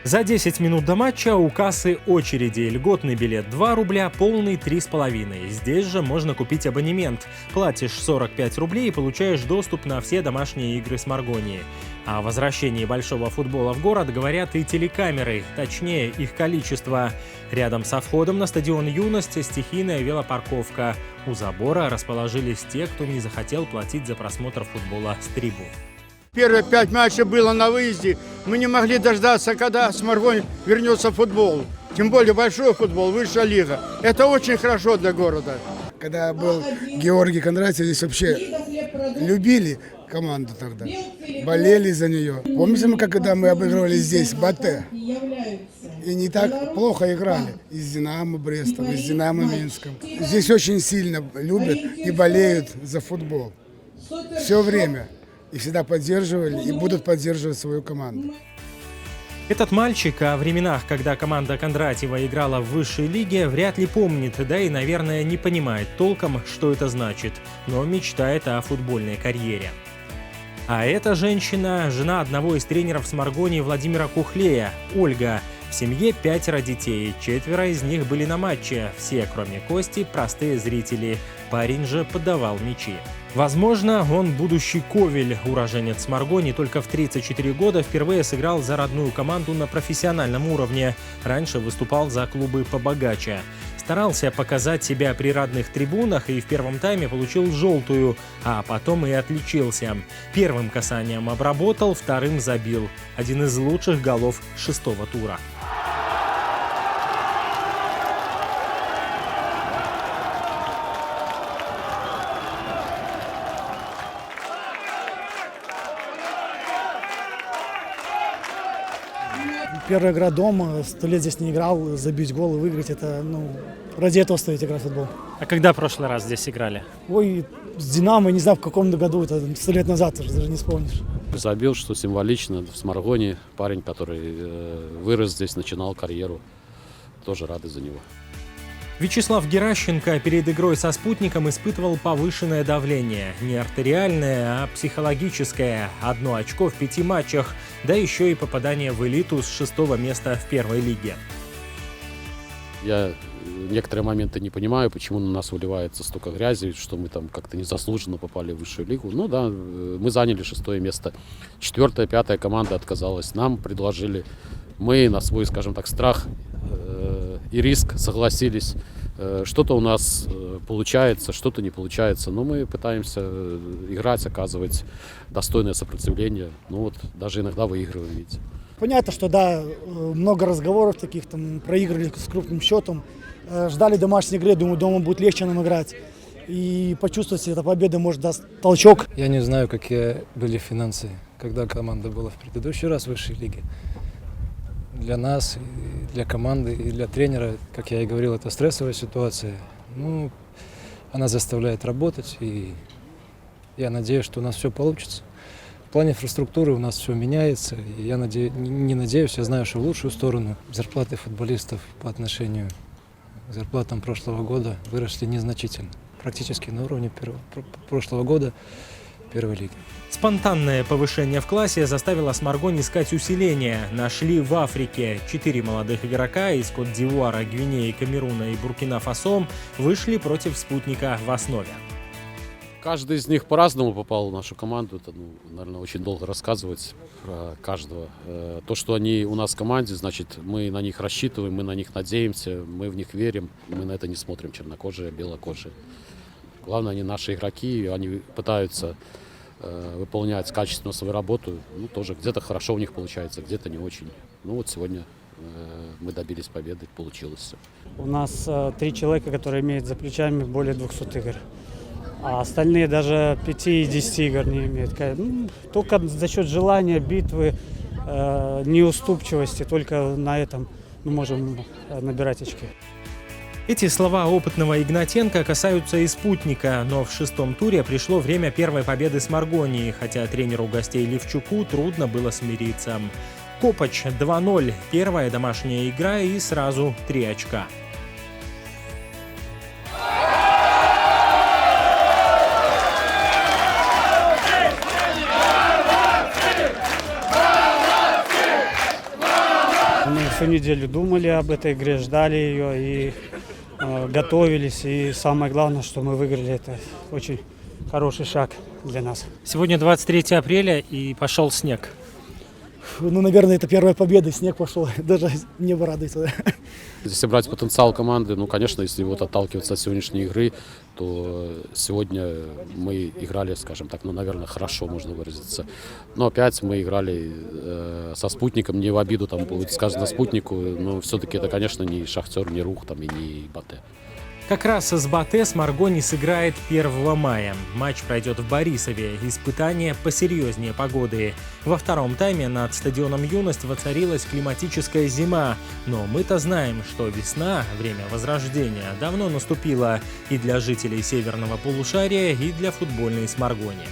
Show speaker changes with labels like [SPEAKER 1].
[SPEAKER 1] За 10 минут до матча у кассы очереди. Льготный билет 2 рубля, полный 3,5. Здесь же можно купить абонемент. Платишь 45 рублей и получаешь доступ на все домашние игры с Маргонии. О возвращении большого футбола в город говорят и телекамеры, точнее их количество. Рядом со входом на стадион «Юность» стихийная велопарковка. У забора расположились те, кто не захотел платить за просмотр футбола с трибун.
[SPEAKER 2] Первые 5 матчей было на выезде. Мы не могли дождаться, когда с Маргони вернется футбол. Тем более большой футбол, высшая лига. Это очень хорошо для города.
[SPEAKER 3] Когда был Георгий Кондратьев, здесь вообще любили команду тогда. Болели за нее. Помните, когда мы обыгрывали здесь Батэ? И не так плохо играли. И с Динамо Брестом, и с Динамо Минском. Здесь очень сильно любят и болеют за футбол. Все время. И всегда поддерживали, и будут поддерживать свою команду.
[SPEAKER 1] Этот мальчик о временах, когда команда Кондратьева играла в высшей лиге, вряд ли помнит, да и, наверное, не понимает толком, что это значит, но мечтает о футбольной карьере. А эта женщина – жена одного из тренеров с Маргонии Владимира Кухлея, Ольга. В семье 5 детей, 4 из них были на матче, все, кроме Кости, простые зрители. Парень же подавал мячи. Возможно, он будущий Ковель, уроженец Маргонии, только в 34 года впервые сыграл за родную команду на профессиональном уровне. Раньше выступал за клубы побогаче. Старался показать себя при родных трибунах и в первом тайме получил желтую, а потом и отличился. Первым касанием обработал, вторым забил. Один из лучших голов 6-го тура.
[SPEAKER 4] Первая игра дома, 100 лет здесь не играл, забить гол и выиграть, это, ради этого стоит играть в футбол.
[SPEAKER 1] А когда в прошлый раз здесь играли?
[SPEAKER 4] Ой, с «Динамо», не знаю в каком году, это 100 лет назад, даже не вспомнишь.
[SPEAKER 5] Забил, что символично, с Маргонии, парень, который вырос здесь, начинал карьеру, тоже рады за него.
[SPEAKER 1] Вячеслав Геращенко перед игрой со «Спутником» испытывал повышенное давление. Не артериальное, а психологическое. 1 очко в 5 матчах, да еще и попадание в элиту с 6-го места в первой лиге.
[SPEAKER 5] Я некоторые моменты не понимаю, почему на нас выливается столько грязи, что мы там как-то незаслуженно попали в высшую лигу. Ну да, мы заняли 6-е место. 4-я, 5-я команда отказалась. Нам предложили. Мы на свой, скажем так, страх и риск согласились. Что-то у нас получается, что-то не получается. Но мы пытаемся играть, оказывать достойное сопротивление. Даже иногда выигрываем, видите.
[SPEAKER 4] Понятно, что да, много разговоров таких, проиграли с крупным счетом. Ждали домашней игры, думаю, дома будет легче нам играть. И почувствовать, что эта победа может даст толчок.
[SPEAKER 6] Я не знаю, какие были финансы, когда команда была в предыдущий раз в высшей лиге. Для нас, и для команды, и для тренера, как я и говорил, это стрессовая ситуация. Она заставляет работать, и я надеюсь, что у нас все получится. В плане инфраструктуры у нас все меняется, и я не надеюсь, я знаю, что в лучшую сторону. Зарплаты футболистов по отношению к зарплатам прошлого года выросли незначительно, практически на уровне прошлого года первой лиги.
[SPEAKER 1] Спонтанное повышение в классе заставило Смаргонь искать усиление. Нашли в Африке. 4 молодых игрока из Кот-д'Ивуара, Гвинеи, Камеруна и Буркина-Фасо вышли против «Спутника» в основе.
[SPEAKER 5] Каждый из них по-разному попал в нашу команду. Это, наверное, очень долго рассказывать про каждого. То, что они у нас в команде, значит, мы на них рассчитываем, мы на них надеемся, мы в них верим. Мы на это не смотрим, чернокожие, белокожие. Главное, они наши игроки, они пытаются выполнять качественно свою работу. Тоже где-то хорошо у них получается, где-то не очень. Сегодня мы добились победы, получилось все.
[SPEAKER 7] У нас 3 человека, которые имеют за плечами более 200 игр. А остальные даже 5 и 10 игр не имеют. Только за счет желания, битвы, неуступчивости, только на этом мы можем набирать очки.
[SPEAKER 1] Эти слова опытного Игнатенко касаются и «Спутника», но в 6-м туре пришло время первой победы с Маргонией, хотя тренеру гостей Левчуку трудно было смириться. Копач 2-0, первая домашняя игра и сразу 3 очка.
[SPEAKER 7] всю неделю думали об этой игре, ждали ее и готовились. И самое главное, что мы выиграли, это очень хороший шаг для нас.
[SPEAKER 1] Сегодня 23 апреля и пошел снег.
[SPEAKER 4] Ну, наверное, это первая победа, снег пошел, даже небо радуется.
[SPEAKER 5] Если брать потенциал команды, ну, конечно, если вот отталкиваться от сегодняшней игры, то сегодня мы играли, скажем так, ну, наверное, хорошо, можно выразиться. Но опять мы играли со «Спутником», не в обиду там будет сказано «Спутнику», но все-таки это, конечно, не «Шахтер», не «Рух» там, и не «Батэ».
[SPEAKER 1] Как раз с БАТЭ Маргони сыграет 1 мая. Матч пройдет в Борисове. Испытание посерьезнее погоды. Во втором тайме над стадионом «Юность» воцарилась климатическая зима. Но мы-то знаем, что весна, время возрождения, давно наступила и для жителей северного полушария, и для футбольной Сморгони.